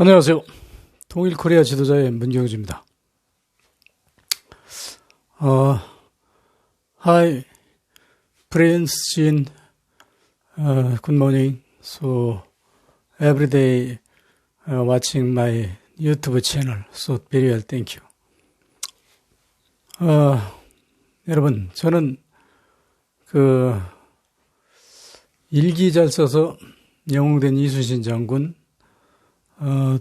안녕하세요. 통일코리아 지도자의 문경주입니다. Hi, Prince Jin. Good morning. So, every day watching my YouTube channel. So, very well, thank you. 여러분, 저는 일기 잘 써서 영웅된 이순신 장군,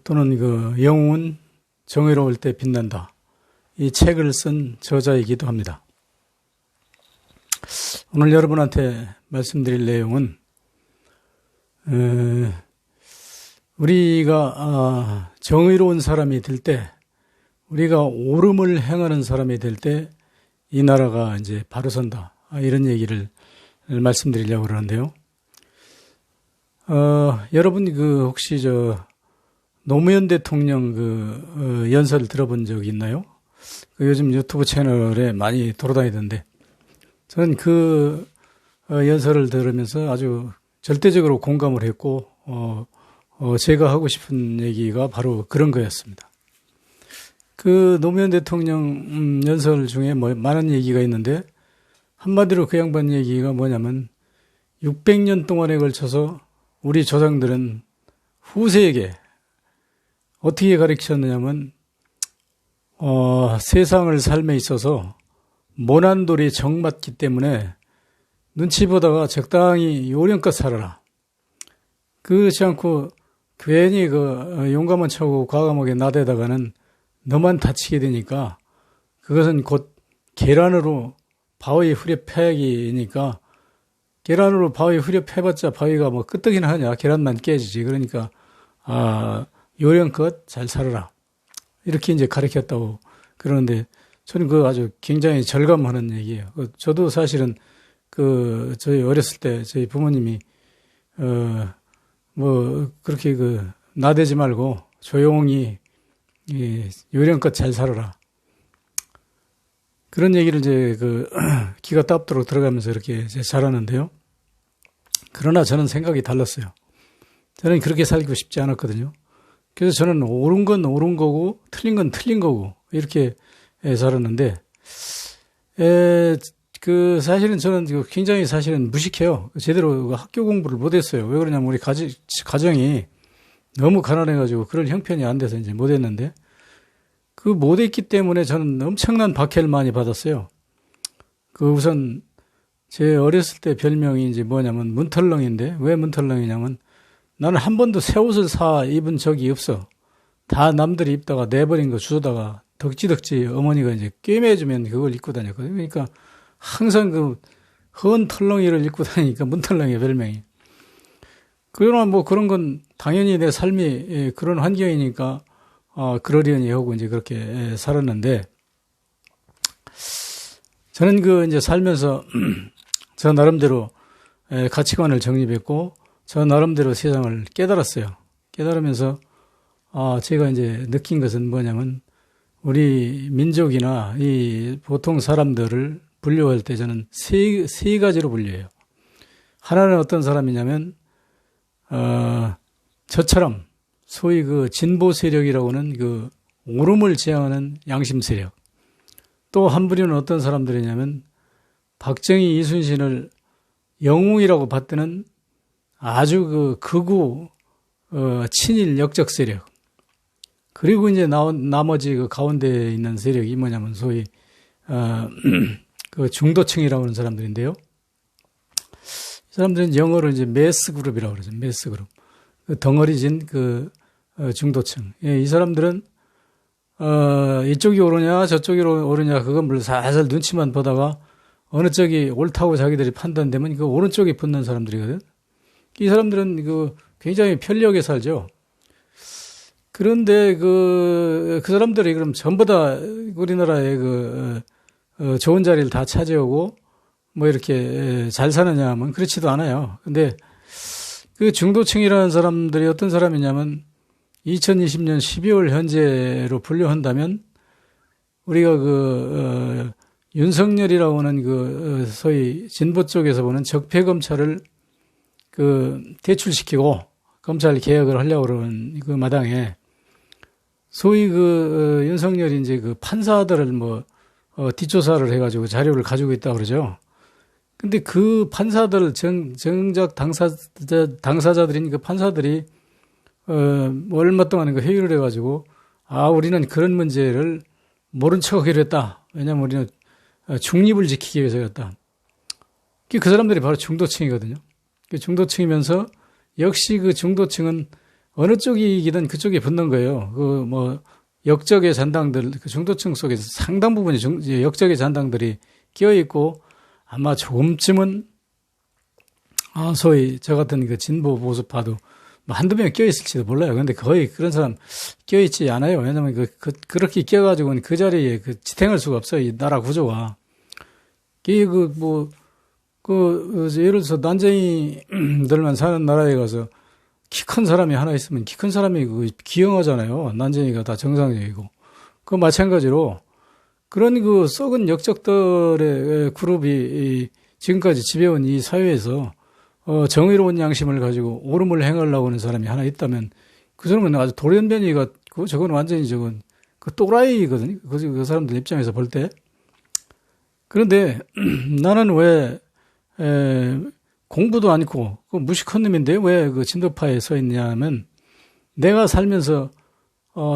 또는 영웅은 정의로울 때 빛난다. 이 책을 쓴 저자이기도 합니다. 오늘 여러분한테 말씀드릴 내용은, 우리가 정의로운 사람이 될 때, 우리가 옳음을 행하는 사람이 될 때, 이 나라가 이제 바로 선다. 이런 얘기를 말씀드리려고 그러는데요. 여러분 혹시 노무현 대통령 연설 들어본 적 있나요? 요즘 유튜브 채널에 많이 돌아다니던데, 저는 연설을 들으면서 아주 절대적으로 공감을 했고, 제가 하고 싶은 얘기가 바로 그런 거였습니다. 노무현 대통령 연설 중에 많은 얘기가 있는데, 한마디로 그 양반 얘기가 뭐냐면, 600년 동안에 걸쳐서 우리 조상들은 후세에게 어떻게 가르치셨느냐면, 세상을 삶에 있어서 모난돌이 정맞기 때문에 눈치 보다가 적당히 요령껏 살아라. 그렇지 않고 괜히 용감한 척하고 과감하게 나대다가는 너만 다치게 되니까, 그것은 곧 계란으로 바위 후려 패기니까, 계란으로 바위 후려 패봤자 바위가 끄떡이나 하냐, 계란만 깨지지. 그러니까 요령껏 잘 살아라. 이렇게 이제 가르쳤다고 그러는데, 저는 아주 굉장히 절감하는 얘기예요. 저도 사실은 저희 어렸을 때 저희 부모님이 그렇게 나대지 말고 조용히 요령껏 잘 살아라. 그런 얘기를 이제 기가 따갑도록 들어가면서 이렇게 이제 자랐는데요. 그러나 저는 생각이 달랐어요. 저는 그렇게 살고 싶지 않았거든요. 그래서 저는 옳은 건 옳은 거고 틀린 건 틀린 거고 이렇게 살았는데, 사실은 저는 굉장히 사실은 무식해요. 제대로 학교 공부를 못했어요. 왜 그러냐면 우리 가정이 너무 가난해가지고 그럴 형편이 안 돼서 이제 못했는데, 못했기 때문에 저는 엄청난 박해를 많이 받았어요. 우선 제 어렸을 때 별명이 이제 뭐냐면 문털렁인데, 왜 문털렁이냐면 나는 한 번도 새 옷을 사 입은 적이 없어. 다 남들이 입다가 내버린 거 주워다가 덕지덕지 어머니가 이제 꿰매주면 그걸 입고 다녔거든요. 그러니까 항상 헌 털렁이를 입고 다니니까 문털렁이에요, 별명이. 그러나 그런 건 당연히 내 삶이 그런 환경이니까 그러려니 하고 이제 그렇게 살았는데, 저는 이제 살면서 저 나름대로 가치관을 정립했고, 저 나름대로 세상을 깨달았어요. 깨달으면서 제가 이제 느낀 것은 뭐냐면, 우리 민족이나 이 보통 사람들을 분류할 때 저는 세 가지로 분류해요. 하나는 어떤 사람이냐면, 저처럼 소위 진보 세력이라고는 옳음을 지향하는 양심 세력. 또 한 부류는 어떤 사람들이냐면, 박정희, 이순신을 영웅이라고 받드는 아주 극우 친일 역적 세력. 그리고 이제 나머지 가운데에 있는 세력이 뭐냐면 소위 중도층이라고 하는 사람들인데요. 이 사람들은 영어로 이제 매스 그룹이라고 그러죠. 매스 그룹. 덩어리진 중도층. 이 사람들은 이쪽이 옳으냐 저쪽이 옳으냐 그건 물론 살살 눈치만 보다가 어느 쪽이 옳다고 자기들이 판단되면 오른쪽에 붙는 사람들이거든. 이 사람들은 굉장히 편리하게 살죠. 그런데 그 사람들이 그럼 전부 다 우리나라의 좋은 자리를 다 차지하고 이렇게 잘 사느냐 하면 그렇지도 않아요. 근데 중도층이라는 사람들이 어떤 사람이냐면, 2020년 12월 현재로 분류한다면 우리가 윤석열이라고 하는 소위 진보 쪽에서 보는 적폐검찰을 대출시키고 검찰 개혁을 하려고 그러는 마당에 소위 윤석열이 이제 그 판사들을 뒷조사를 해가지고 자료를 가지고 있다 그러죠. 근데 그 판사들, 정작 당사자들인 그 판사들이, 얼마 동안 그 회의를 해가지고, 우리는 그런 문제를 모른 척 하기로 했다. 왜냐면 우리는 중립을 지키기 위해서였다. 그 사람들이 바로 중도층이거든요. 그 중도층이면서 역시 그 중도층은 어느 쪽이 이기든 그쪽에 붙는 거예요. 역적의 잔당들, 그 중도층 속에서 상당 부분이 역적의 잔당들이 끼어있고, 아마 조금쯤은, 소위 저 같은 그 진보 보수파도 한두 명 껴있을지도 몰라요. 근데 거의 그런 사람 껴있지 않아요. 왜냐면 그렇게 껴가지고는 그 자리에 지탱할 수가 없어요. 이 나라 구조가. 예를 들어서 난쟁이들만 사는 나라에 가서 키 큰 사람이 하나 있으면 키 큰 사람이 기형하잖아요. 난쟁이가 다 정상적이고. 그 마찬가지로 그런 썩은 역적들의 그룹이 지금까지 지배해온 이 사회에서 정의로운 양심을 가지고 옳음을 행하려고 하는 사람이 하나 있다면 그 사람은 아주 돌연변이 같고 저건 완전히 또라이거든요. 그 사람들 입장에서 볼 때. 그런데 나는 왜 공부도 않고 무식한 놈인데 왜 진보파에 서 있냐면 내가 살면서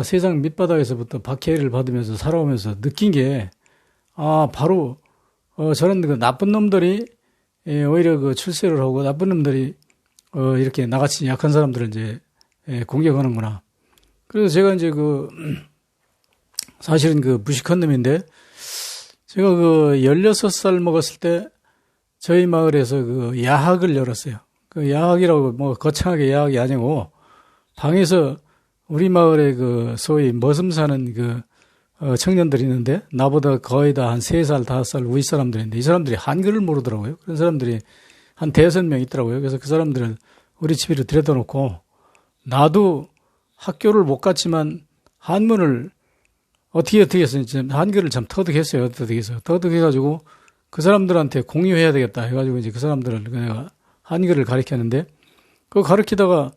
세상 밑바닥에서부터 박해를 받으면서 살아오면서 느낀 게 바로 저런 나쁜 놈들이 오히려 출세를 하고 나쁜 놈들이 이렇게 나같이 약한 사람들을 이제 공격하는구나. 그래서 제가 이제 사실은 무식한 놈인데 제가 16살 먹었을 때 저희 마을에서 야학을 열었어요. 야학이라고 거창하게 야학이 아니고 방에서 우리 마을에 소위 머슴 사는 청년들이 있는데 나보다 거의 다 한 3살, 5살 위 사람들인데 이 사람들이 한글을 모르더라고요. 그런 사람들이 한 5명 있더라고요. 그래서 그 사람들을 우리 집으로 들여다 놓고 나도 학교를 못 갔지만 한문을 어떻게 해서 한글을 참 터득했어요. 터득해가지고 그 사람들한테 공유해야 되겠다 해가지고 이제 그 사람들을 내가 한글을 가르쳤는데 그거 가르치다가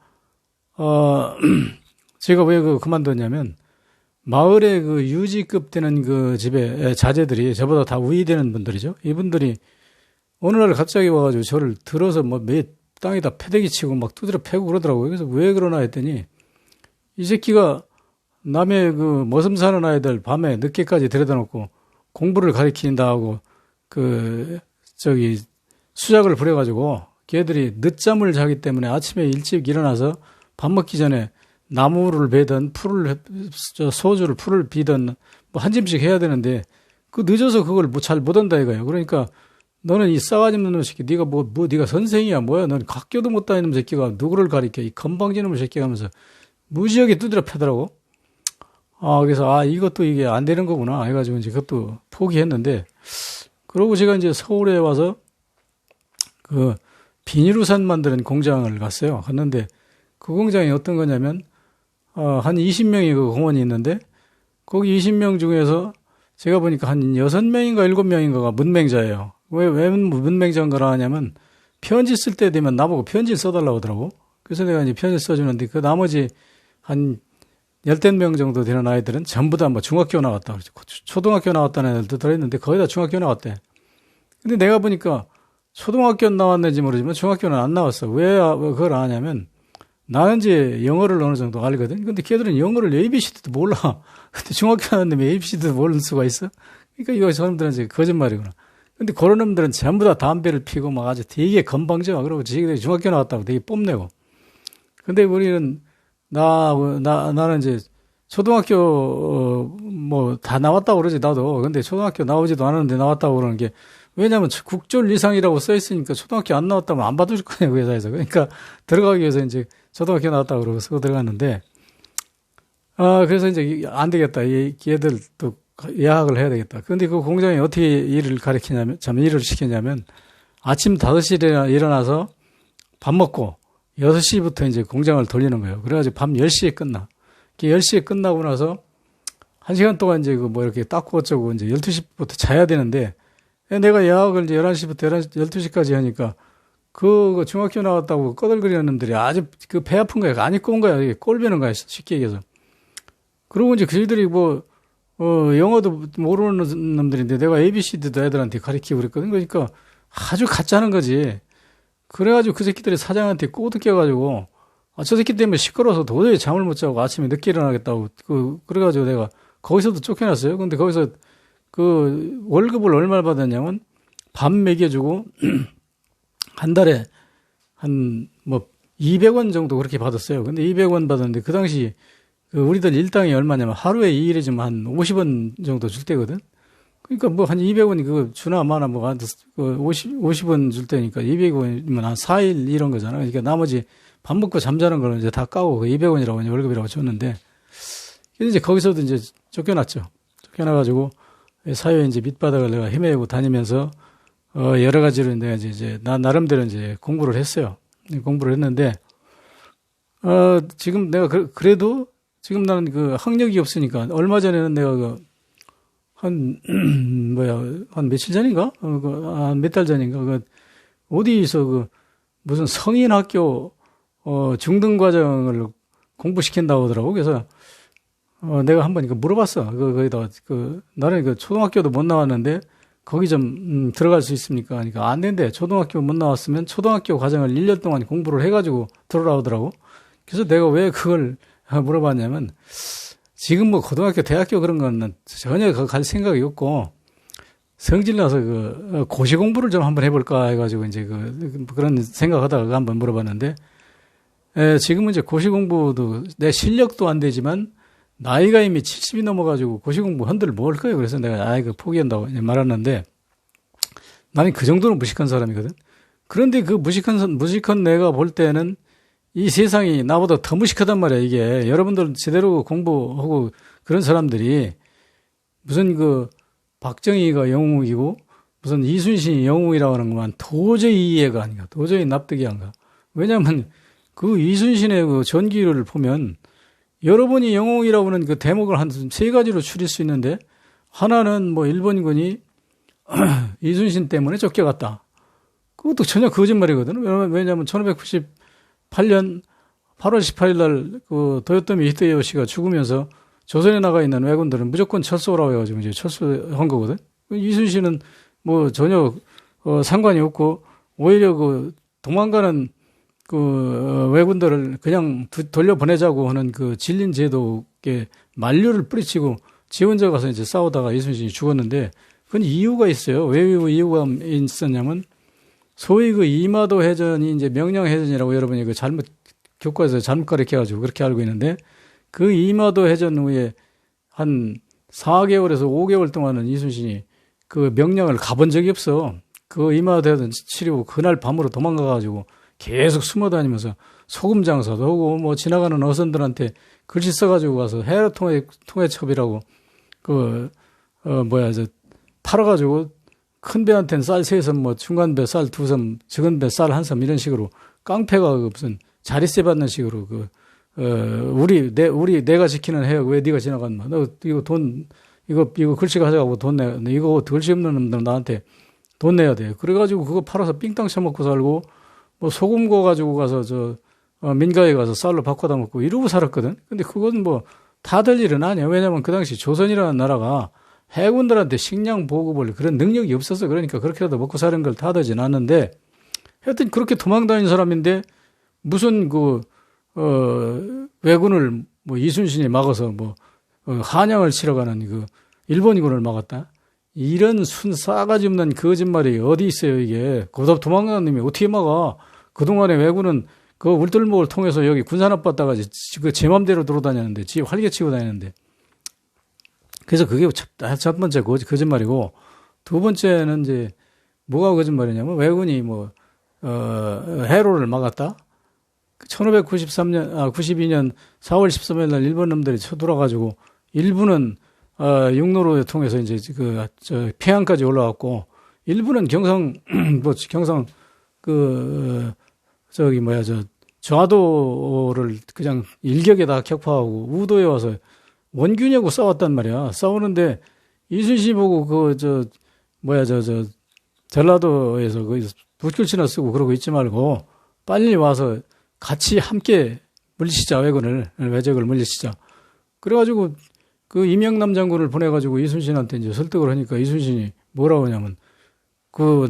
제가 왜 그만뒀냐면 마을에 유지급 되는 집에 자제들이 저보다 다 우위 되는 분들이죠. 이분들이 어느 날 갑자기 와가지고 저를 들어서 땅에다 패대기 치고 막 두드려 패고 그러더라고요. 그래서 왜 그러나 했더니 이 새끼가 남의 머슴 사는 아이들 밤에 늦게까지 데려다 놓고 공부를 가르친다 하고 수작을 부려가지고 걔들이 늦잠을 자기 때문에 아침에 일찍 일어나서 밥 먹기 전에 나무를 베든 풀을 비든 한 짐씩 해야 되는데 늦어서 그걸 잘 못한다 이거예요. 그러니까 너는 이 싸가지 없는 놈 새끼 네가 네가 선생이야 뭐야 넌 학교도 못 다니는 새끼가 누구를 가르쳐 이 건방진 놈 새끼 하면서 무지하게 두드려 패더라고. 그래서 이것도 이게 안 되는 거구나 해가지고 이제 그것도 포기했는데 그러고 제가 이제 서울에 와서 비닐우산 만드는 공장을 갔어요. 갔는데 그 공장이 어떤 거냐면 한 20명이 공원이 있는데 거기 20명 중에서 제가 보니까 한 6명인가 7명인가가 문맹자예요. 왜 문맹자인 거라 하냐면 편지 쓸 때 되면 나보고 편지를 써달라고 하더라고. 그래서 내가 이제 편지를 써주는데 그 나머지 한 10명 정도 되는 아이들은 전부 다 중학교 나왔다. 초등학교 나왔다는 애들도 들어있는데 거의 다 중학교 나왔대. 근데 내가 보니까 초등학교 나왔는지 모르지만 중학교는 안 나왔어. 왜 그걸 안 하냐면 나는 이제 영어를 어느 정도 알거든. 근데 걔들은 영어를 ABCD도 몰라. 근데 중학교 나왔는데 ABCD도 모르는 수가 있어? 그러니까 이거 사람들은 이제 거짓말이구나. 근데 그런 놈들은 전부 다 담배를 피고 아주 되게 건방져. 그러고 지들이 중학교 나왔다고 되게 뽐내고. 근데 우리는 나는 이제 초등학교 다 나왔다고 그러지 나도. 근데 초등학교 나오지도 않았는데 나왔다고 그러는 게 왜냐면 국졸 이상이라고 써 있으니까 초등학교 안 나왔다면 안 받을 거냐 그 회사에서. 그러니까 들어가기 위해서 이제 초등학교 나왔다고 그러고 쓰고 들어갔는데 그래서 이제 안 되겠다. 얘들 또 야학을 해야 되겠다. 근데 그 공장에 어떻게 일을 일을 시켰냐면 아침 5시에 일어나서 밥 먹고 6시부터 이제 공장을 돌리는 거예요. 그래가지고 밤 10시에 끝나. 10시에 끝나고 나서 1시간 동안 이제 이렇게 닦고 어쩌고 이제 12시부터 자야 되는데 내가 야학을 이제 11시부터 12시까지 하니까 그 중학교 나왔다고 꺼들거리는 놈들이 아주 배 아픈 거야. 안 입고 온 거야. 꼴 베는 거야. 쉽게 얘기해서. 그러고 이제 그들이 뭐, 영어도 모르는 놈들인데 내가 ABCD도 애들한테 가르치고 그랬거든. 그러니까 아주 가짜는 거지. 그래가지고 그 새끼들이 사장한테 꼬드 껴가지고, 저 새끼 때문에 시끄러워서 도저히 잠을 못 자고 아침에 늦게 일어나겠다고, 그래가지고 내가 거기서도 쫓겨났어요. 근데 거기서 그 월급을 얼마 받았냐면, 밥 먹여주고, 한 달에 뭐 200원 정도 그렇게 받았어요. 근데 200원 받았는데 그 당시 그 우리들 일당이 얼마냐면 하루에 이 일해주면 한 50원 정도 줄 때거든. 그러니까 뭐 한 200원이 그거 주나 마나 뭐 한 50원 줄 때니까 200원이면 한 4일 이런 거잖아. 그러니까 나머지 밥 먹고 잠자는 거는 이제 다 까고 그 200원이라고 이제 월급이라고 줬는데, 이제 거기서도 이제 쫓겨났죠. 쫓겨나가지고 사회에 이제 밑바닥을 내가 헤매고 다니면서 여러 가지로 내가 이제 나 나름대로 이제 공부를 했어요. 공부를 했는데 지금 내가 그래도 지금 나는 그 학력이 없으니까, 얼마 전에는 내가 한 한 며칠 전인가? 몇 달 전인가? 어디서 무슨 성인 학교 중등 과정을 공부시킨다고 하더라고. 그래서 내가 한번 이거 물어봤어. 거기다 나는 초등학교도 못 나왔는데 거기 좀 들어갈 수 있습니까? 그러니까 안 된대. 초등학교 못 나왔으면 초등학교 과정을 1년 동안 공부를 해가지고 들어오라더라고. 그래서 내가 왜 그걸 물어봤냐면, 지금 뭐 고등학교, 대학교 그런 건 전혀 갈 생각이 없고, 성질 나서 고시 공부를 좀 한번 해볼까 해가지고 이제 그런 생각하다가 한번 물어봤는데, 지금은 이제 고시 공부도 내 실력도 안 되지만 나이가 이미 70이 넘어가지고 고시 공부 흔들 뭘 거예요. 그래서 내가 포기한다고 말았는데, 나는 그 정도는 무식한 사람이거든. 그런데 그 무식한 내가 볼 때는 이 세상이 나보다 더 무식하단 말이야. 이게 여러분들 제대로 공부하고 그런 사람들이 무슨 박정희가 영웅이고 무슨 이순신이 영웅이라고 하는 것만 도저히 이해가 안 가. 도저히 납득이 안 가. 왜냐하면 그 이순신의 그 전기를 보면 여러분이 영웅이라고 하는 그 대목을 한 세 가지로 추릴 수 있는데, 하나는 뭐 일본군이 이순신 때문에 쫓겨갔다. 그것도 전혀 거짓말이거든. 왜냐하면 1598년 8월 18일 날 도요토미 히데요시가 죽으면서 조선에 나가 있는 왜군들은 무조건 철수하라고 해가지고 이제 철수한 거거든. 이순신은 뭐 전혀 상관이 없고, 오히려 도망가는 왜군들을 그냥 돌려보내자고 하는 질린 제도에 만류를 뿌리치고 지 혼자 가서 이제 싸우다가 이순신이 죽었는데, 그건 이유가 있어요. 왜 이유가 있었냐면, 소위 이마도 해전이 이제 명량해전이라고 여러분이 잘못, 교과에서 잘못 가르쳐가지고 그렇게 알고 있는데, 그 이마도 해전 후에 한 4개월에서 5개월 동안은 이순신이 명량을 가본 적이 없어. 이마도 해전 치르고 그날 밤으로 도망가가지고 계속 숨어 다니면서 소금 장사도 하고, 뭐 지나가는 어선들한테 글씨 써가지고 가서 해로 통해첩이라고 팔아가지고 큰 배한테는 쌀 3섬, 뭐 중간 배 쌀 2섬, 적은 배 쌀 1섬 이런 식으로 깡패가 무슨 자릿세 받는 식으로 내가 지키는 해역 왜 네가 지나갔나? 너 이거 글씨 가져가고 돈 내. 이거 글씨 없는 놈들 나한테 돈 내야 돼. 그래가지고 그거 팔아서 삥땅 쳐먹고 살고, 뭐 소금 구워 가지고 가서 민가에 가서 쌀로 바꿔다 먹고 이러고 살았거든. 근데 그건 뭐 다 될 일은 아니야. 왜냐면 그 당시 조선이라는 나라가 해군들한테 식량 보급을 그런 능력이 없었어. 그러니까 그렇게라도 먹고 사는 걸 다 되진 않는데, 하여튼 그렇게 도망다닌 사람인데 무슨 왜군을 뭐 이순신이 막아서 한양을 치러 가는 일본군을 막았다. 이런 싸가지 없는 거짓말이 어디 있어요, 이게. 거기다 도망가는 놈이 어떻게 막아? 그동안에 왜군은 울들목을 통해서 여기 군산업 받다가 제 맘대로 돌아다녔는데, 지 활개치고 다녔는데. 그래서 그게 첫 번째 거짓말이고, 두 번째는 이제 뭐가 거짓말이냐면, 왜군이 해로를 막았다? 92년 4월 13일 날 일본 놈들이 쳐들어가지고, 일부는 육로를 통해서 이제 평양까지 올라왔고, 일부는 경상 좌도를 그냥 일격에다 격파하고 우도에 와서 원균하고 싸웠단 말이야. 싸우는데 이순신이 보고 전라도에서 붓글씨나 쓰고 그러고 있지 말고 빨리 와서 같이 함께 물리치자, 왜적을 물리치자. 그래가지고 그 이명남 장군을 보내가지고 이순신한테 이제 설득을 하니까 이순신이 뭐라고 하냐면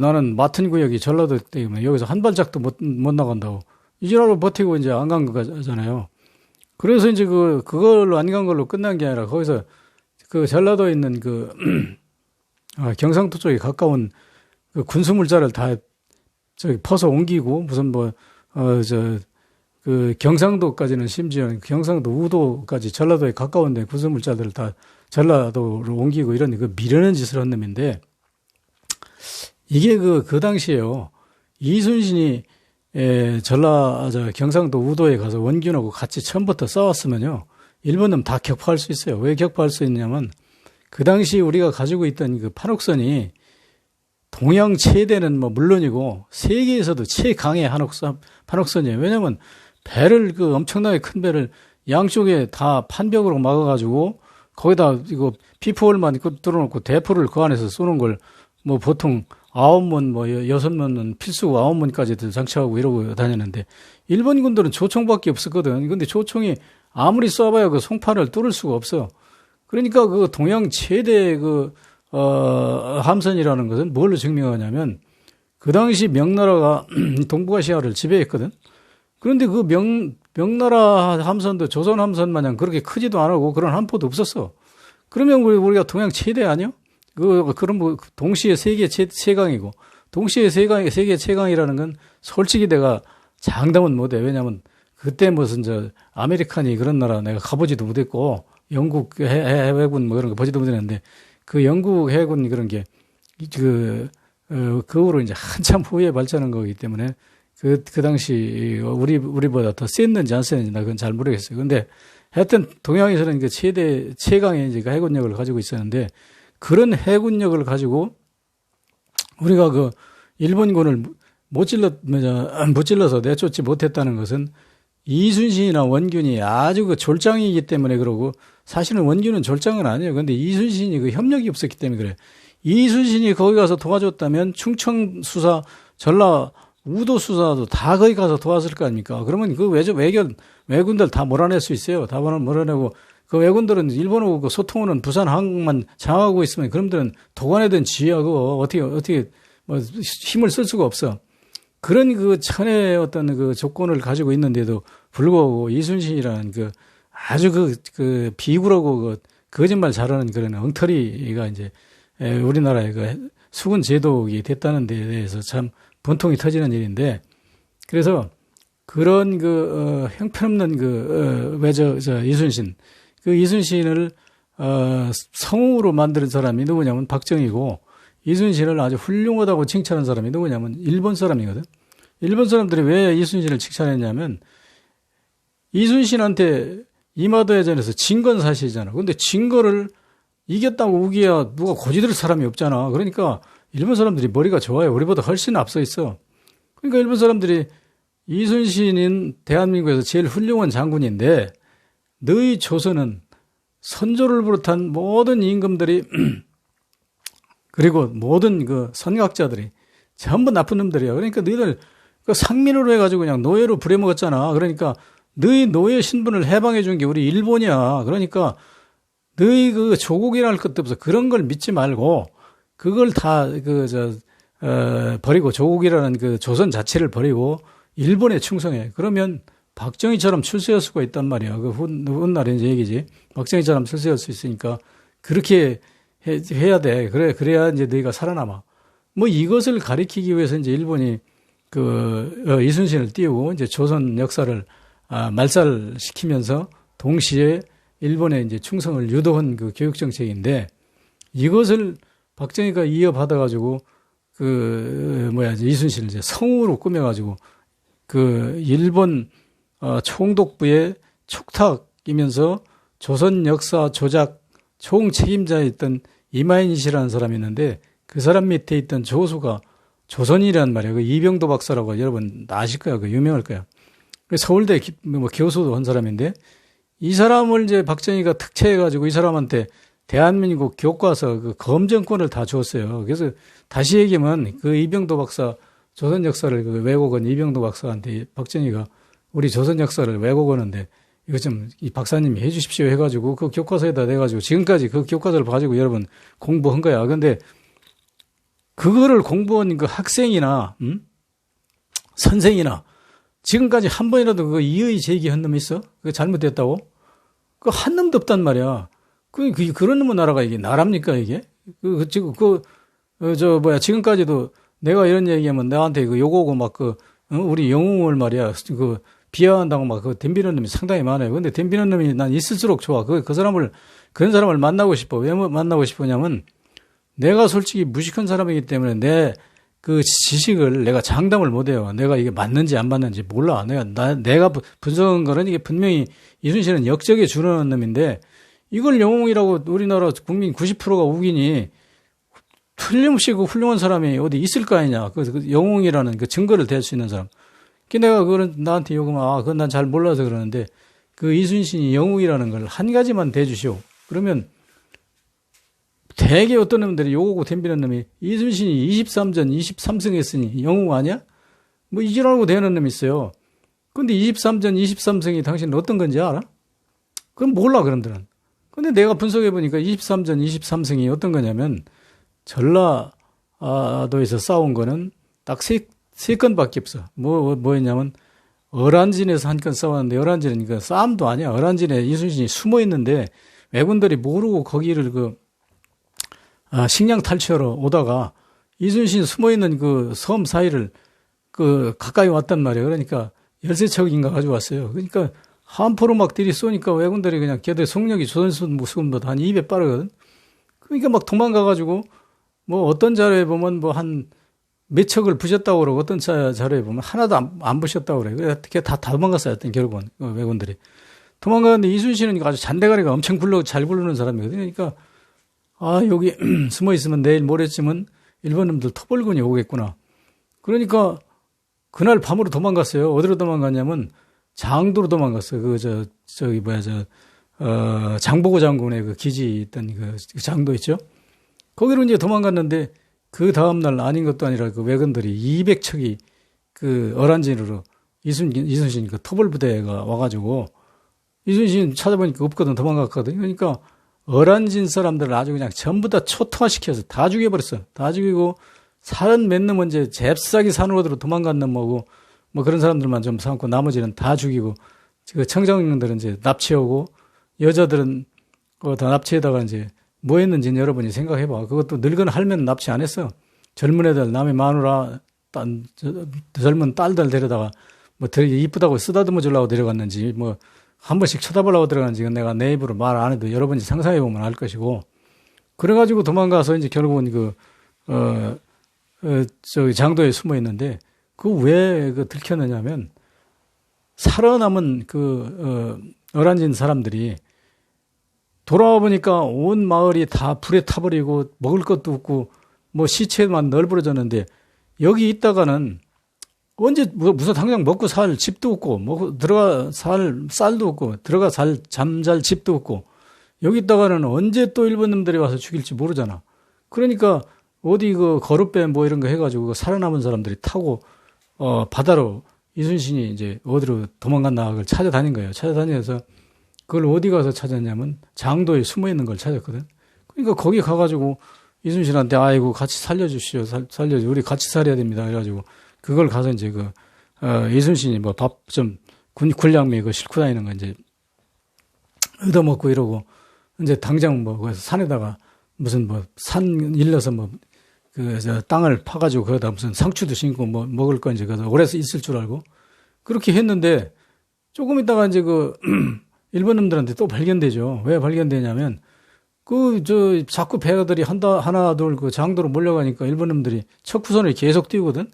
나는 맡은 구역이 전라도 때문에 여기서 한 발짝도 못 나간다고. 이지라로 버티고 이제 안 간 거잖아요. 그래서 이제 그걸로 안 간 걸로 끝난 게 아니라 거기서 그 전라도에 있는 경상도 쪽에 가까운 그 군수물자를 다 저기 퍼서 옮기고 무슨 경상도까지는 심지어 경상도 우도까지 전라도에 가까운데 군수물자들을 다 전라도로 옮기고 이런 미련한 짓을 한 놈인데 이게 그 당시에요. 이순신이 경상도 우도에 가서 원균하고 같이 처음부터 싸웠으면요. 일본은 다 격파할 수 있어요. 왜 격파할 수 있냐면 그 당시 우리가 가지고 있던 그 판옥선이 동양 최대는 물론이고 세계에서도 최강의 판옥선이에요. 왜냐면 배를 엄청나게 큰 배를 양쪽에 다 판벽으로 막아가지고 거기다 피포홀만 뚫어놓고 대포를 그 안에서 쏘는 걸 보통 9문 6문은 필수고 9문까지도 장착하고 이러고 다녔는데 일본 군들은 조총밖에 없었거든. 근데 조총이 아무리 쏴봐야 그 송판을 뚫을 수가 없어. 그러니까 동양 최대 함선이라는 것은 뭘로 증명하냐면 그 당시 명나라가 동북아시아를 지배했거든. 그런데 명나라 함선도 조선 함선 마냥 그렇게 크지도 않고 그런 함포도 없었어. 그러면 우리가 동양 최대 아니요? 그럼 동시에 세계 최강이고, 동시에 세계 최강이라는 건 솔직히 내가 장담은 못해. 왜냐면 그때 무슨 아메리칸이 그런 나라 내가 가보지도 못했고, 영국 해군 그런 거 보지도 못했는데, 그 영국 해군 그런 게, 그 후로 이제 한참 후에 발전한 거기 때문에, 그 당시 우리보다 더 셌는지 안 셌는지 나 그건 잘 모르겠어요. 근데 하여튼 동양에서는 최강의 이제 해군력을 가지고 있었는데, 그런 해군력을 가지고 우리가 일본군을 못 찔러서 내쫓지 못했다는 것은 이순신이나 원균이 아주 졸장이기 때문에 그러고 사실은 원균은 졸장은 아니에요. 그런데 이순신이 협력이 없었기 때문에 그래. 이순신이 거기 가서 도와줬다면 충청 수사, 전라 우도 수사도 다 거기 가서 도왔을 거 아닙니까? 그러면 왜군들 다 몰아낼 수 있어요. 다 몰아내고 그 왜군들은 일본하고 소통하는 부산 항만 장악하고 있으면 그놈들은 도관에든 지휘하고 어떻게 힘을 쓸 수가 없어. 그런 천의 어떤 조건을 가지고 있는데도 불구하고 이순신이라는 아주 비굴하고 거짓말 잘하는 그런 엉터리가 이제 우리나라의 수군 제독이 됐다는 데 대해서 참 분통이 터지는 일인데, 그래서 그런 형편없는 이순신, 이순신을 성우로 만드는 사람이 누구냐면 박정희고, 이순신을 아주 훌륭하다고 칭찬한 사람이 누구냐면 일본 사람이거든. 일본 사람들이 왜 이순신을 칭찬했냐면 이순신한테 이마도해전에서 진 건 사실이잖아. 근데 진 거를 이겼다고 우기야 누가 고지들 사람이 없잖아. 그러니까 일본 사람들이 머리가 좋아요. 우리보다 훨씬 앞서 있어. 그러니까 일본 사람들이 이순신은 대한민국에서 제일 훌륭한 장군인데 너희 조선은 선조를 비롯한 모든 임금들이 그리고 모든 선각자들이 전부 나쁜 놈들이야. 그러니까 너희들 상민으로 해가지고 그냥 노예로 부려먹었잖아. 그러니까 너희 노예 신분을 해방해 준 게 우리 일본이야. 그러니까 너희 조국이랄 것도 없어. 그런 걸 믿지 말고 그걸 다 버리고 조국이라는 조선 자체를 버리고 일본에 충성해. 그러면 박정희처럼 출세할 수가 있단 말이야. 훗날에 이제 얘기지. 박정희처럼 출세할 수 있으니까 그렇게 해야 돼. 그래야 이제 너희가 살아남아. 이것을 가리키기 위해서 이제 일본이 이순신을 띄우고 이제 조선 역사를 말살시키면서 동시에 일본에 이제 충성을 유도한 교육 정책인데, 이것을 박정희가 이어받아가지고 이순신을 이제 성우로 꾸며가지고 일본 총독부의 촉탁이면서 조선 역사 조작 총 책임자였던 이마인시라는 사람이 있는데 그 사람 밑에 있던 조수가 조선이란 말이에요. 이병도 박사라고 여러분 아실 거야. 유명할 거야. 서울대 교수도 한 사람인데 이 사람을 이제 박정희가 특채해가지고 이 사람한테 대한민국 교과서 검정권을 다 줬어요. 그래서 다시 얘기하면 이병도 박사 조선 역사를 왜곡한 이병도 박사한테 박정희가 우리 조선 역사를 왜곡하는데 이거 좀 이 박사님이 해 주십시오 해가지고 그 교과서에다 내가지고 지금까지 그 교과서를 가지고 여러분 공부한 거야. 근데 그거를 공부한 그 학생이나, 선생이나 지금까지 한 번이라도 그 이의 제기한 놈 있어? 그거 잘못됐다고? 그 한 놈도 없단 말이야. 그런 놈의 나라가 이게 나랍니까, 이게? 지금까지도 내가 이런 얘기하면 나한테 그 욕오고 막 우리 영웅을 말이야. 비하한다고 막 덤비는 놈이 상당히 많아요. 근데 덤비는 놈이 난 있을수록 좋아. 그런 사람을 만나고 싶어. 왜 만나고 싶으냐면 내가 솔직히 무식한 사람이기 때문에 내 그 지식을 내가 장담을 못 해요. 내가 이게 맞는지 안 맞는지 몰라. 내가 분석한 거는 이게 분명히 이순신은 역적에 준하는 놈인데 이걸 영웅이라고 우리나라 국민 90%가 우기니 틀림없이 그 훌륭한 사람이 어디 있을 거 아니냐. 그 영웅이라는 그 증거를 댈 수 있는 사람. 내가 그걸 나한테 요구하면 그건 난 잘 몰라서 그러는데 그 이순신이 영웅이라는 걸 한 가지만 대주시오. 그러면 대개 어떤 놈들이 요거고 덤비는 놈이 이순신이 23전 23승 했으니 영웅 아니야? 뭐 이지라고 되는 놈이 있어요. 근데 23전 23승이 당신은 어떤 건지 알아? 그건 몰라, 그런들은. 근데 내가 분석해보니까 23전 23승이 어떤 거냐면 전라도에서 싸운 거는 딱 세 건밖에 없어. 뭐였냐면 어란진에서 한 건 싸웠는데 어란진은 그 싸움도 아니야. 어란진에 이순신이 숨어 있는데 왜군들이 모르고 거기를 식량 탈취하러 오다가 이순신 숨어 있는 그 섬 사이를 가까이 왔단 말이에요. 그러니까 13척인가 가지고 왔어요. 그러니까 한포로 막 들이 쏘니까 왜군들이 그냥 걔들 속력이 조선수보다 한 2배 빠르거든. 그러니까 막 도망가가지고 뭐 어떤 자료에 보면 뭐 한 몇 척을 부셨다고 그러고 어떤 자료에 보면 하나도 안 부셨다고 그래요. 그게 다 도망갔어요. 결국은 왜군들이. 도망가는데 이순신은 아주 잔대가리가 엄청 잘 굴르는 사람이거든요. 그러니까 여기 숨어 있으면 내일 모레쯤은 일본 놈들 토벌군이 오겠구나. 그러니까 그날 밤으로 도망갔어요. 어디로 도망갔냐면 장도로 도망갔어요. 장보고 장군의 그 기지 있던 그 장도 있죠. 거기로 이제 도망갔는데 그 다음날 아닌 것도 아니라 그 왜군들이 200척이 그 어란진으로 이순신 그 토벌부대가 와가지고 이순신 찾아보니까 없거든. 도망갔거든. 그러니까 어란진 사람들을 아주 그냥 전부 다 초토화시켜서 다 죽여버렸어. 다 죽이고 살은 몇 놈은 이제 잽싸게 산으로 도망간 놈하고 뭐 그런 사람들만 좀 삼고 나머지는 다 죽이고 그 청정들은 이제 납치하고 여자들은 다 납치에다가 이제 뭐 했는지 여러분이 생각해봐. 그것도 늙은 할매는 납치 안 했어. 젊은 애들 남의 마누라 젊은 딸들 데려다가 뭐 되게 이쁘다고 쓰다듬어 주려고 데려갔는지 뭐 한 번씩 쳐다보려고 들어가는지 내가 내 입으로 말 안 해도 여러분이 상상해 보면 알 것이고 그래가지고 도망가서 이제 결국은 장도에 숨어 있는데 왜 들켰느냐면 살아남은 어란진 사람들이 돌아와 보니까 온 마을이 다 불에 타버리고 먹을 것도 없고 뭐 시체만 널브러졌는데 여기 있다가는 언제 무슨 당장 먹고 살 집도 없고 들어가 살 쌀도 없고 들어가 잠잘 집도 없고 여기 있다가는 언제 또 일본 놈들이 와서 죽일지 모르잖아. 그러니까 어디 거룻배 뭐 이런 거 해가지고 살아남은 사람들이 타고 바다로 이순신이 이제 어디로 도망갔나 그걸 찾아다닌 거예요. 찾아다녀서 그걸 어디 가서 찾았냐면 장도에 숨어 있는 걸 찾았거든. 그러니까 거기 가가지고 이순신한테 아이고 같이 살려주시오. 우리 같이 살아야 됩니다. 그래가지고 그걸 가서 이제 이순신이 뭐 밥 좀 군량미 싣고 다니는 거 이제 얻어먹고 이러고 이제 당장 그래서 산에다가 무슨 산 일러서 땅을 파가지고 거기다 무슨 상추도 심고 먹을 거 이제 그래서 오래 있을 줄 알고 그렇게 했는데 조금 있다가 이제 일본 놈들한테 또 발견되죠. 왜 발견되냐면 자꾸 배가들이 하나 둘 장도로 몰려가니까 일본 놈들이 척후선을 계속 띄우거든.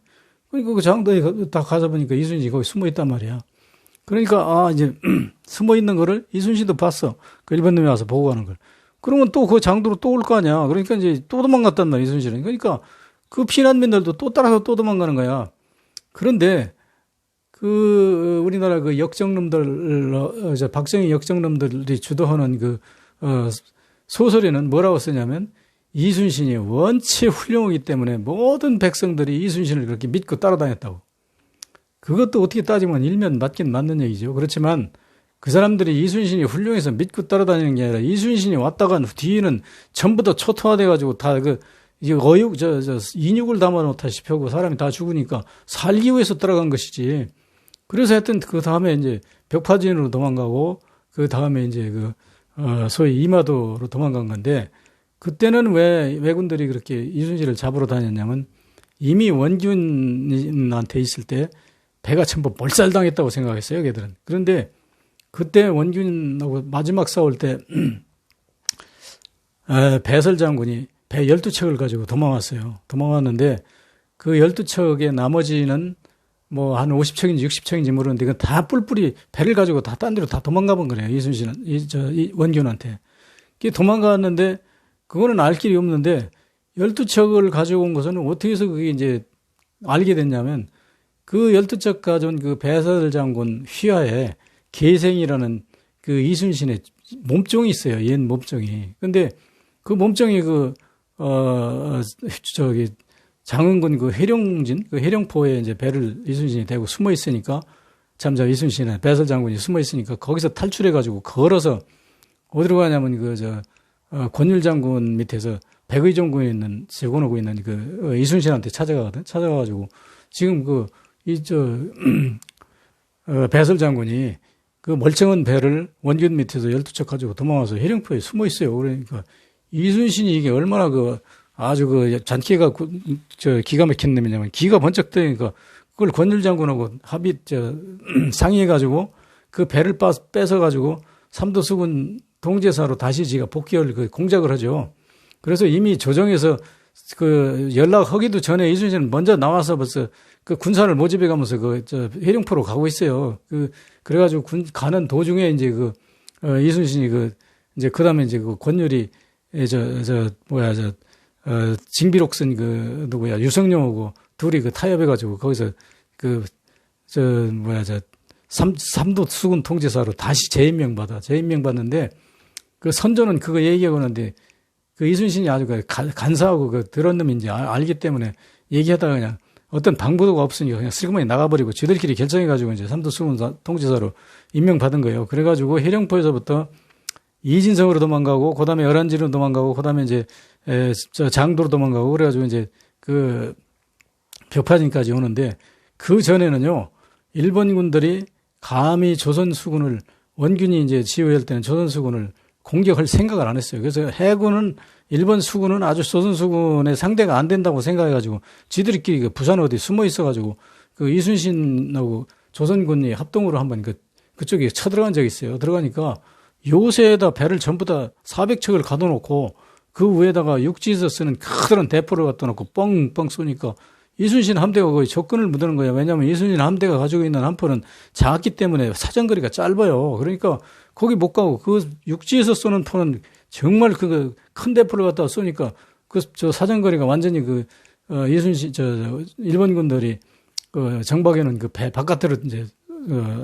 그러니까 장도에 다 가서 보니까 이순신이 거기 숨어 있단 말이야. 그러니까 이제 숨어 있는 거를 이순신도 봤어. 그 일본 놈이 와서 보고 가는 걸. 그러면 또 그 장도로 또 올 거 아니야. 그러니까 이제 또 도망갔단 말이야, 이순신은. 그러니까 그 피난민들도 또 따라서 또 도망가는 거야. 그런데 우리나라 역정놈들, 박정희 역정놈들이 주도하는 소설에는 뭐라고 쓰냐면 이순신이 원체 훌륭하기 때문에 모든 백성들이 이순신을 그렇게 믿고 따라다녔다고. 그것도 어떻게 따지면 일면 맞긴 맞는 얘기죠. 그렇지만 그 사람들이 이순신이 훌륭해서 믿고 따라다니는 게 아니라 이순신이 왔다가 뒤에는 전부 다 초토화돼가지고 다 이게 인육을 담아놓다시피 하고 사람이 다 죽으니까 살기 위해서 따라간 것이지. 그래서 하여튼 그 다음에 이제 벽파진으로 도망가고 그 다음에 이제 소위 이마도로 도망간 건데 그때는 왜 왜군들이 그렇게 이순신을 잡으러 다녔냐면 이미 원균한테 있을 때 배가 전부 몰살당했다고 생각했어요, 걔들은. 그런데 그때 원균하고 마지막 싸울 때 배설 장군이 배 12척을 가지고 도망왔어요. 도망왔는데 그 12척의 나머지는 뭐 한 50척인지 60척인지 모르는데 그건 다 뿔뿔이 배를 가지고 다 딴 데로 다 도망가 본 거예요. 이순신은 원균한테. 도망갔는데 그거는 알 길이 없는데 12척을 가지고 온 것은 어떻게 해서 그게 이제 알게 됐냐면 그 12척 가져온 그 배설 장군 휘하에 계생이라는 그 이순신의 몸종이 있어요. 옛 몸종이. 근데 그 몸종이 장흥군 그 해룡진, 그 해룡포에 이제 배를 이순신이 대고 숨어 있으니까 이순신의 배설 장군이 숨어 있으니까 거기서 탈출해가지고 걸어서 어디로 가냐면 권율 장군 밑에서 백의종군에 있는 제공하고 있는 이순신한테 찾아가거든. 찾아가가지고 지금 배설 장군이 그 멀쩡한 배를 원균 밑에서 12척 가지고 도망와서 해령포에 숨어 있어요. 그러니까 이순신이 이게 얼마나 아주 잔기가 기가 막힌 놈이냐면 기가 번쩍 뜨니까 그걸 권율 장군하고 상의해가지고 그 배를 뺏어가지고 삼도수군 동제사로 다시 지가 복귀할 공작을 하죠. 그래서 이미 조정에서 연락하기도 전에 이순신은 먼저 나와서 벌써 군사를 모집해 가면서 해령포로 가고 있어요. 그래가지고 가는 도중에 이제 이순신이 이제 그다음에 이제 권율이 징비록슨 유성룡하고 둘이 타협해가지고 거기서 삼도 수군 통제사로 다시 재임명 받는데 그 선조는 그거 얘기하고 있는데 이순신이 아주 간사하고 들은 놈인지 알기 때문에 얘기하다가 그냥 어떤 방법도 없으니까 그냥 슬그머니 나가버리고 지들끼리 결정해가지고 이제 삼도 수군 통제사로 임명받은 거예요. 그래가지고 해령포에서부터 이진성으로 도망가고, 그 다음에 열한지로 도망가고, 그 다음에 이제, 장도로 도망가고, 그래가지고 이제 벽파진까지 오는데, 그 전에는요, 일본군들이 감히 조선수군을, 원균이 이제 지휘할 때는 조선수군을 공격할 생각을 안 했어요. 그래서 해군은, 일본 수군은 아주 조선수군의 상대가 안 된다고 생각해가지고, 지들끼리 부산 어디 숨어 있어가지고, 이순신하고 조선군이 합동으로 한번 그쪽에 쳐들어간 적이 있어요. 들어가니까, 요새에다 배를 전부 다 400척을 가둬놓고 그 위에다가 육지에서 쓰는 커다란 대포를 갖다 놓고 뻥뻥 쏘니까 이순신 함대가 거의 접근을 못하는 거예요. 왜냐하면 이순신 함대가 가지고 있는 함포는 작기 때문에 사정거리가 짧아요. 그러니까 거기 못 가고 육지에서 쏘는 포는 정말 큰 대포를 갖다 쏘니까 사정거리가 완전히 이순신 일본군들이 정박에는 배 바깥으로 이제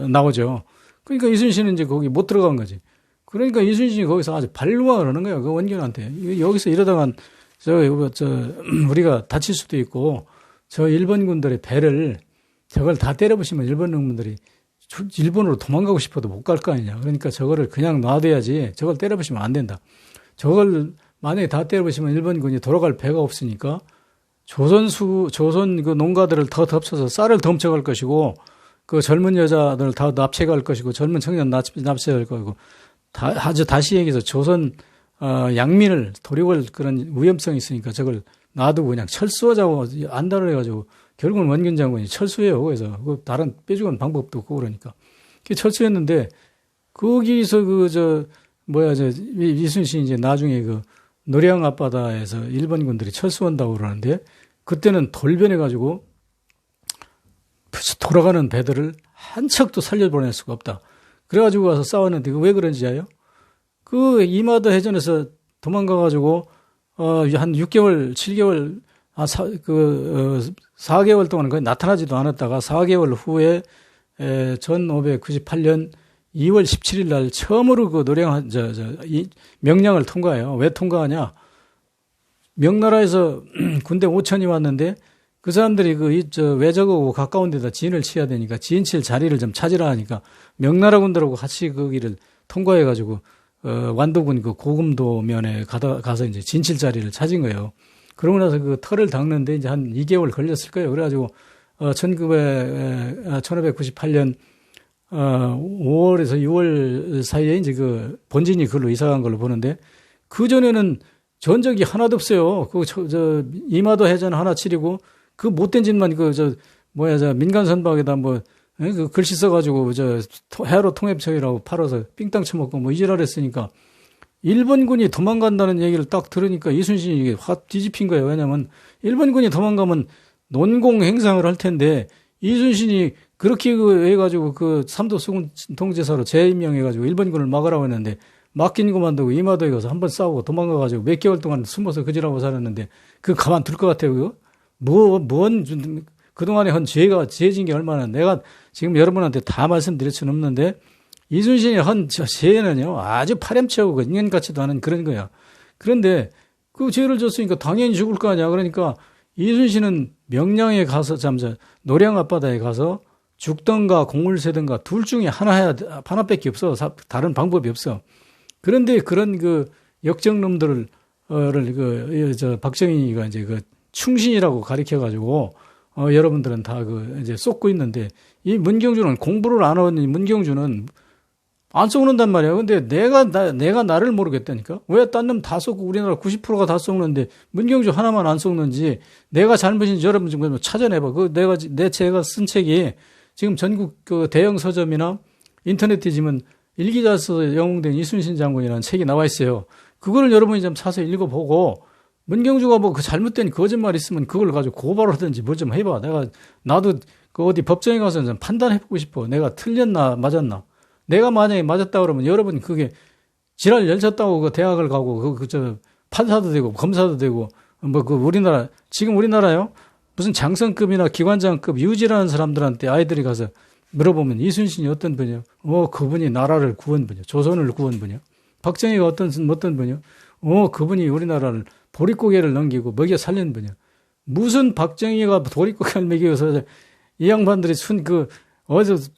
나오죠. 그러니까 이순신은 이제 거기 못 들어간 거지. 그러니까 이순신이 거기서 아주 발루망을 하는 거야. 원균한테. 여기서 이러다간 우리가 다칠 수도 있고 일본군들의 배를 저걸 다 때려부시면 일본군들이 일본으로 도망가고 싶어도 못 갈 거 아니냐. 그러니까 저거를 그냥 놔둬야지. 저걸 때려부시면 안 된다. 저걸 만약에 다 때려부시면 일본군이 돌아갈 배가 없으니까 조선 농가들을 더 덮쳐서 쌀을 더 훔쳐갈 것이고 젊은 여자들 다 납치해갈 것이고 젊은 청년 납치해갈 것이고 다시 얘기해서 조선 양민을 도륙할 그런 위험성이 있으니까 저걸 놔두고 그냥 철수하자고 안달을 해가지고 결국은 원균 장군이 철수해요. 그래서 다른 빼주는 방법도 없고 그러니까 철수했는데 거기서 이순신이 이제 나중에 노량 앞바다에서 일본군들이 철수한다고 그러는데 그때는 돌변해가지고 돌아가는 배들을 한 척도 살려보낼 수가 없다. 그래가지고 와서 싸웠는데 왜 그런지 아요? 이마도 해전에서 도망가가지고 한 6개월, 7개월, 4개월 동안은 거의 나타나지도 않았다가 4개월 후에 1598년 2월 17일 날 처음으로 노량 명량을 통과해요. 왜 통과하냐? 명나라에서 군대 5천이 왔는데 그 사람들이 외적하고 가까운 데다 지인을 치야 되니까 지인 칠 자리를 좀 찾으라 하니까 명나라 군들하고 같이 거기를 통과해가지고, 완도군 그 고금도면에 가서 이제 진칠 자리를 찾은 거예요. 그러고 나서 그 터를 닦는데 이제 한 2개월 걸렸을 거예요. 그래가지고, 1598년, 5월에서 6월 사이에 이제 그 본진이 그걸로 이사 간 걸로 보는데, 그전에는 전적이 하나도 없어요. 이마도 해전 하나 치르고, 그 못된 짓만 민간 선박에다 그 글씨 써가지고 해로 통합청이라고 팔아서 삥땅 쳐먹고 이지랄 했으니까 일본군이 도망간다는 얘기를 딱 들으니까 이순신이 이게 확 뒤집힌 거예요. 왜냐면 일본군이 도망가면 논공 행상을 할 텐데 이순신이 그렇게 해가지고 그 삼도 수군 통제사로 재임명해가지고 일본군을 막으라고 했는데 맡긴 것만두고 이마도에 가서 한번 싸우고 도망가가지고 몇 개월 동안 숨어서 그지라고 살았는데 그 가만둘 것 같아요. 그거? 그동안에 한 죄진 게 얼마나 내가 지금 여러분한테 다 말씀드릴 수는 없는데 이순신이 한 죄는요 아주 파렴치하고 인연 같지도 않은 그런 거야. 그런데 그 죄를 졌으니까 당연히 죽을 거 아니야. 그러니까 이순신은 명량에 가서 노량 앞바다에 가서 죽던가 공을 세든가 둘 중에 하나밖에 없어. 다른 방법이 없어. 그런데 그런 그 역정놈들을 박정희가 이제 그 충신이라고 가리켜가지고, 여러분들은 다 이제 쏟고 있는데, 이 문경주는 공부를 안 하는 문경주는 안 쏟는단 말이야. 근데 내가 나를 모르겠다니까? 왜 딴 놈 다 쏟고 우리나라 90%가 다 쏟는데, 문경주 하나만 안 쏟는지, 내가 잘못인지 여러분 좀 찾아내봐. 제가 쓴 책이 지금 전국 그 대형 서점이나 인터넷에 지금 일기자 써서 영웅된 이순신 장군이라는 책이 나와 있어요. 그거를 여러분이 좀 사서 읽어보고, 문경주가 그 잘못된 거짓말 있으면 그걸 가지고 고발을 하든지 뭐 좀 해봐. 나도 그 어디 법정에 가서 좀 판단해보고 싶어. 내가 틀렸나, 맞았나. 내가 만약에 맞았다 그러면 여러분 그게 지랄 열쳤다고 그 대학을 가고 판사도 되고 검사도 되고 지금 우리나라요? 무슨 장성급이나 기관장급 유지라는 사람들한테 아이들이 가서 물어보면 이순신이 어떤 분이요? 그분이 나라를 구한 분이요. 조선을 구한 분이요. 박정희가 어떤 분이요? 그분이 우리나라를 보릿고개를 넘기고 먹여 살린 분이야. 무슨 박정희가 보릿고개를 먹여서 이 양반들이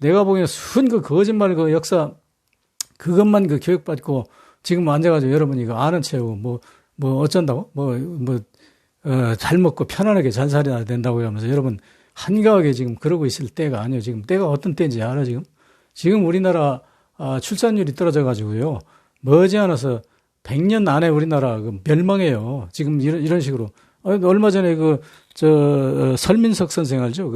내가 보기엔 그 거짓말 그 역사 그것만 교육받고 지금 앉아가지고 여러분이 아는 체하고 어쩐다고? 잘 먹고 편안하게 잘 살아야 된다고 하면서 여러분 한가하게 지금 그러고 있을 때가 아니에요. 지금 때가 어떤 때인지 알아 지금? 지금 우리나라 출산율이 떨어져가지고요. 머지않아서 100년 안에 우리나라 멸망해요. 지금 이런 식으로. 얼마 전에 설민석 선생 알죠?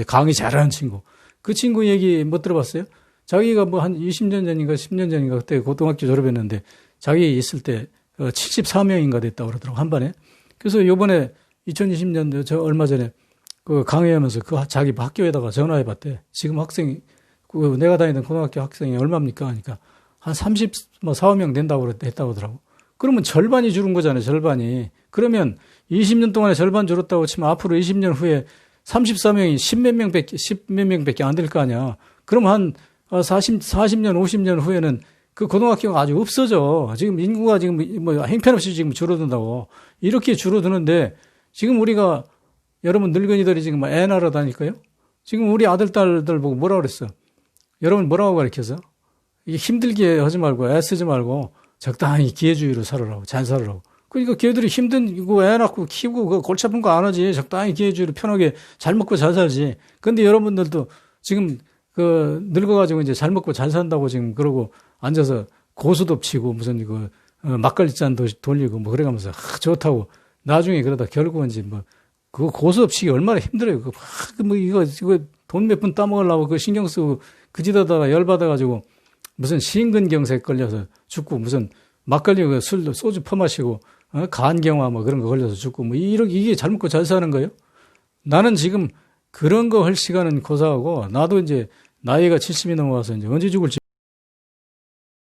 강의 잘하는 친구. 그 친구 얘기 못 들어봤어요? 자기가 한 20년 전인가 10년 전인가 그때 고등학교 졸업했는데 자기 있을 때 74명인가 됐다고 그러더라고, 한 번에. 그래서 요번에 2020년 얼마 전에 강의하면서 자기 학교에다가 전화해 봤대. 지금 내가 다니던 고등학교 학생이 얼마입니까? 하니까 한 34명 된다고 했다고 하더라고. 그러면 절반이 줄은 거잖아요, 절반이. 그러면 20년 동안에 절반 줄었다고 치면 앞으로 20년 후에 34명이 10몇 명밖에 안 될 거 아니야. 그럼 한 40년, 50년 후에는 그 고등학교가 아주 없어져. 지금 인구가 지금 형편없이 지금 줄어든다고. 이렇게 줄어드는데 지금 우리가 여러분 늙은이들이 지금 애 낳으러 다닐까요? 지금 우리 아들, 딸들 보고 뭐라 그랬어? 여러분 뭐라고 가르쳐서? 이게 힘들게 하지 말고 애쓰지 말고 적당히 기회주의로 살아라고, 잘 살아라고. 그러니까 걔들이 힘든고 애 낳고 키우고 골치 아픈 거 안 하지. 적당히 기회주의로 편하게 잘 먹고 잘 살지. 근데 여러분들도 지금 늙어가지고 이제 잘 먹고 잘 산다고 지금 그러고 앉아서 고수도 치고 무슨 막걸리 잔도 돌리고 그래가면서 좋다고 나중에 그러다 결국은 이제 그 고수업치기 얼마나 힘들어요. 이거 돈 몇 푼 따먹으려고 신경 쓰고 그지다가 열받아가지고 무슨 심근경색 걸려서 죽고 무슨 막걸리 소주 퍼마시고 간경화 그런 거 걸려서 죽고 이게 잘 먹고 잘 사는 거예요? 나는 지금 그런 거 할 시간은 고사하고 나도 이제 나이가 70이 넘어와서 이제 언제 죽을지